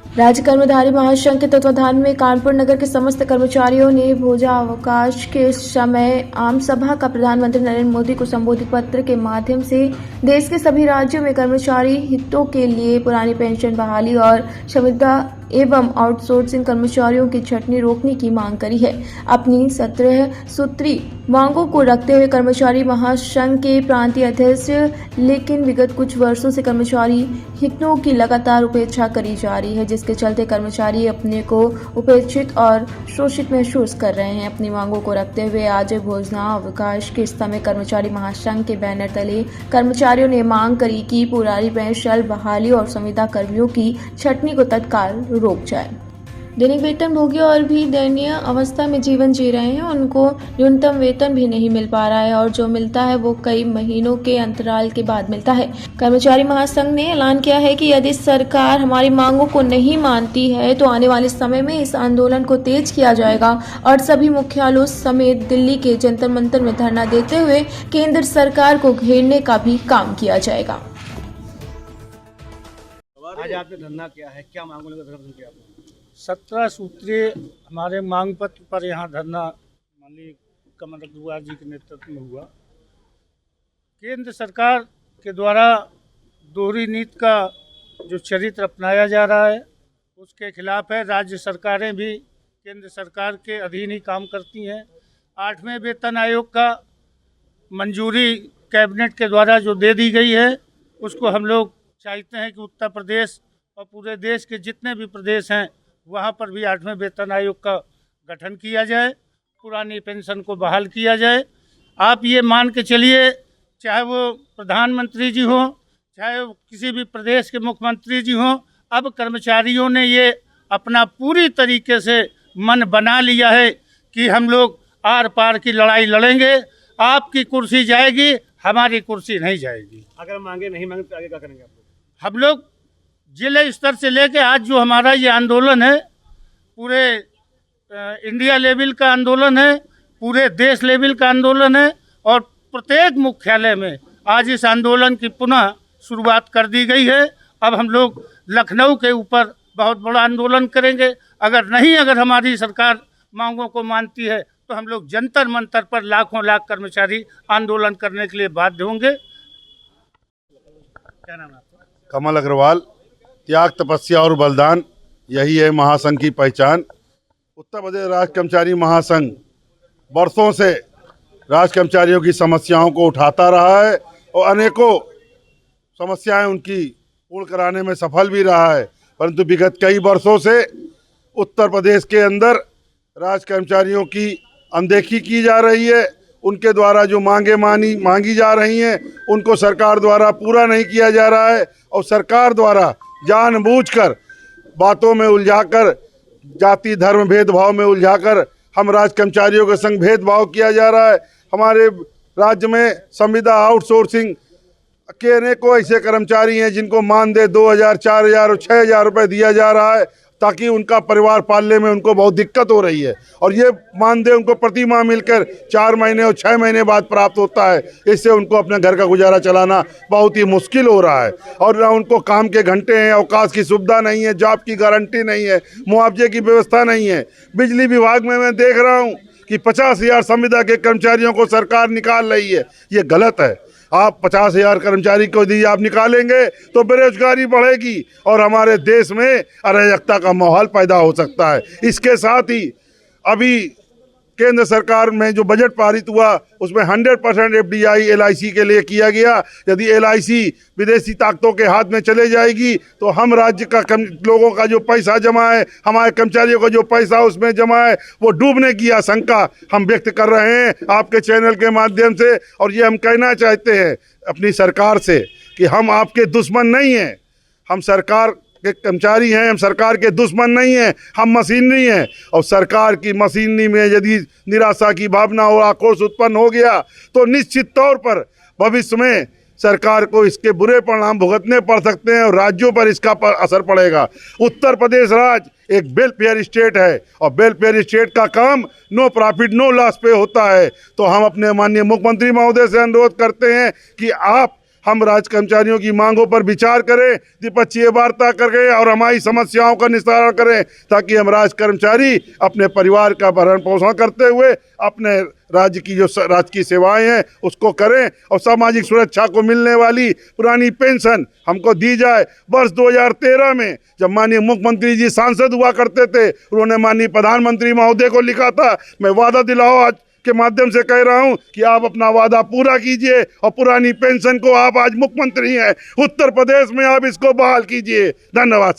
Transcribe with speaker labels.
Speaker 1: राज्य कर्मचारी महासंघ के तत्वाधान में कानपुर नगर के समस्त कर्मचारियों ने भोजनावकाश के समय आम सभा का प्रधानमंत्री नरेंद्र मोदी को संबोधित पत्र के माध्यम से देश के सभी राज्यों में कर्मचारी हितों के लिए पुरानी पेंशन बहाली और संविदा एवं आउटसोर्सिंग कर्मचारियों की छटनी रोकने की मांग करी है। अपनी 17 सूत्री मांगों को रखते हुए कर्मचारी महासंघ के प्रांतीय अध्यक्ष लेकिन विगत कुछ वर्षों से कर्मचारी हितों की लगातार उपेक्षा करी जा रही है, जिसके चलते कर्मचारी अपने को उपेक्षित और शोषित महसूस कर रहे हैं। अपनी मांगों को रखते हुए आज भोजनावकाश के समय कर्मचारी महासंघ के बैनर तले कर्मचारियों ने मांग करी कि पुरानी पेंशन बहाली और संविदा कर्मियों की छटनी को तत्काल रोक जाए। दैनिक वेतन भोगी और भी दयनीय अवस्था में जीवन जी रहे हैं, उनको न्यूनतम वेतन भी नहीं मिल पा रहा है और जो मिलता है वो कई महीनों के अंतराल के बाद मिलता है। कर्मचारी महासंघ ने ऐलान किया है कि यदि सरकार हमारी मांगों को नहीं मानती है तो आने वाले समय में इस आंदोलन को तेज किया जाएगा और सभी मुख्यालयों समेत दिल्ली के जंतर मंतर में धरना देते हुए केंद्र सरकार को घेरने का भी काम किया जाएगा।
Speaker 2: आज आपने धरना किया है, क्या मांगों लेकर धरना किया आपने?
Speaker 3: 17 सूत्रीय हमारे मांग पत्र पर यहाँ धरना माननीय कमल अग्रवाल जी के नेतृत्व में हुआ। केंद्र सरकार के द्वारा दोहरी नीति का जो चरित्र अपनाया जा रहा है उसके खिलाफ है। राज्य सरकारें भी केंद्र सरकार के अधीन ही काम करती हैं। 8वें वेतन आयोग का मंजूरी कैबिनेट के द्वारा जो दे दी गई है उसको हम लोग चाहते हैं कि उत्तर प्रदेश और पूरे देश के जितने भी प्रदेश हैं वहाँ पर भी 8वें वेतन आयोग का गठन किया जाए, पुरानी पेंशन को बहाल किया जाए। आप ये मान के चलिए, चाहे वो प्रधानमंत्री जी हों, चाहे वो किसी भी प्रदेश के मुख्यमंत्री जी हों, अब कर्मचारियों ने ये अपना पूरी तरीके से मन बना लिया है कि हम लोग आर पार की लड़ाई लड़ेंगे। आपकी कुर्सी जाएगी, हमारी कुर्सी नहीं जाएगी।
Speaker 2: अगर मांगे नहीं मांगे तो आगे क्या करेंगे आप लोग?
Speaker 3: हम लोग जिले स्तर से लेके आज जो हमारा ये आंदोलन है, पूरे इंडिया लेवल का आंदोलन है, पूरे देश लेवल का आंदोलन है और प्रत्येक मुख्यालय में आज इस आंदोलन की पुनः शुरुआत कर दी गई है। अब हम लोग लखनऊ के ऊपर बहुत बड़ा आंदोलन करेंगे। अगर हमारी सरकार मांगों को मानती है तो हम लोग जंतर मंतर पर लाखों लाख कर्मचारी आंदोलन करने के लिए बाध्य होंगे। क्या नाम है आपका?
Speaker 4: कमल अग्रवाल। त्याग, तपस्या और बलिदान, यही है महासंघ की पहचान। उत्तर प्रदेश राज्य कर्मचारी महासंघ वर्षों से राज्य कर्मचारियों की समस्याओं को उठाता रहा है और अनेकों समस्याएं उनकी पूर्ण कराने में सफल भी रहा है, परंतु विगत कई वर्षों से उत्तर प्रदेश के अंदर राज्य कर्मचारियों की अनदेखी की जा रही है। उनके द्वारा जो मांगी जा रही हैं उनको सरकार द्वारा पूरा नहीं किया जा रहा है और सरकार द्वारा जानबूझकर बातों में उलझाकर, जाति धर्म भेदभाव में उलझाकर हम राज्य कर्मचारियों के संग भेदभाव किया जा रहा है। हमारे राज्य में संविदा आउटसोर्सिंग के अनेकों ऐसे कर्मचारी हैं जिनको मानदेय 2000, 4000 और 6000 रुपये दिया जा रहा है ताकि उनका परिवार पालने में उनको बहुत दिक्कत हो रही है और ये मानदेय उनको प्रति माह मिलकर 4 महीने और 6 महीने बाद प्राप्त होता है। इससे उनको अपने घर का गुजारा चलाना बहुत ही मुश्किल हो रहा है और ना उनको काम के घंटे हैं, अवकाश की सुविधा नहीं है, जॉब की गारंटी नहीं है, मुआवजे की व्यवस्था नहीं है। बिजली विभाग में मैं देख रहा हूँ कि 50,000 संविदा के कर्मचारियों को सरकार निकाल रही है। ये गलत है। आप 50,000 कर्मचारी को यदि आप निकालेंगे तो बेरोजगारी बढ़ेगी और हमारे देश में अराजकता का माहौल पैदा हो सकता है। इसके साथ ही अभी केंद्र सरकार में जो बजट पारित हुआ उसमें 100% FDI LIC के लिए किया गया। यदि LIC विदेशी ताकतों के हाथ में चले जाएगी तो हम राज्य का लोगों का जो पैसा जमा है, हमारे कर्मचारियों का जो पैसा उसमें जमा है, वो डूबने की आशंका हम व्यक्त कर रहे हैं आपके चैनल के माध्यम से। और ये हम कहना चाहते हैं अपनी सरकार से कि हम आपके दुश्मन नहीं हैं, हम सरकार के कर्मचारी हैं, हम सरकार के दुश्मन नहीं हैं, हम मशीनरी हैं। और सरकार की मशीनरी में यदि निराशा की भावना और आक्रोश उत्पन्न हो गया तो निश्चित तौर पर भविष्य में सरकार को इसके बुरे परिणाम भुगतने पड़ सकते हैं और राज्यों पर इसका असर पड़ेगा। उत्तर प्रदेश राज्य एक वेलफेयर स्टेट है और वेलफेयर स्टेट का काम नो प्रॉफिट नो लॉस पे होता है। तो हम अपने माननीय मुख्यमंत्री महोदय से अनुरोध करते हैं कि आप हम राज्य कर्मचारियों की मांगों पर विचार करें, द्विपक्षीय वार्ता करें और हमारी समस्याओं का निस्तारण करें, ताकि हम राज्य कर्मचारी अपने परिवार का भरण पोषण करते हुए अपने राज्य की जो राजकीय सेवाएं हैं उसको करें और सामाजिक सुरक्षा को मिलने वाली पुरानी पेंशन हमको दी जाए। वर्ष 2013 में जब माननीय मुख्यमंत्री जी सांसद हुआ करते थे, उन्होंने माननीय प्रधानमंत्री महोदय को लिखा था, मैं वादा दिलाओ आज के माध्यम से कह रहा हूं कि आप अपना वादा पूरा कीजिए और पुरानी पेंशन को, आप आज मुख्यमंत्री हैं उत्तर प्रदेश में, आप इसको बहाल कीजिए। धन्यवाद।